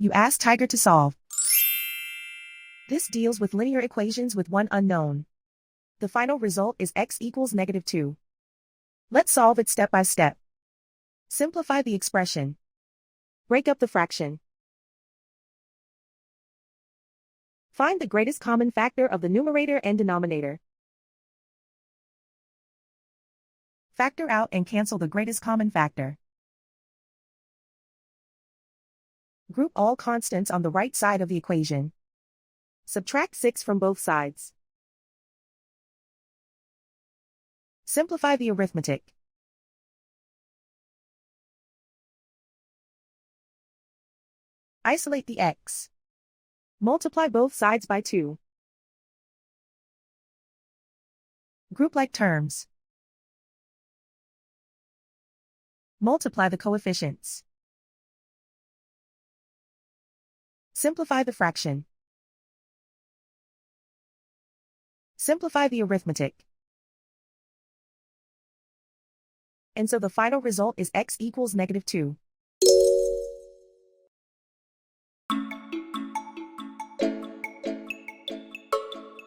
You ask Tiger to solve. This deals with linear equations with one unknown. The final result is x equals -2. Let's solve it step by step. Simplify the expression. Break up the fraction. Find the greatest common factor of the numerator and denominator. Factor out and cancel the greatest common factor. Group all constants on the right side of the equation. Subtract 6 from both sides. Simplify the arithmetic. Isolate the x. Multiply both sides by 2. Group like terms. Multiply the coefficients. Simplify the fraction. Simplify the arithmetic. And so the final result is x equals -2.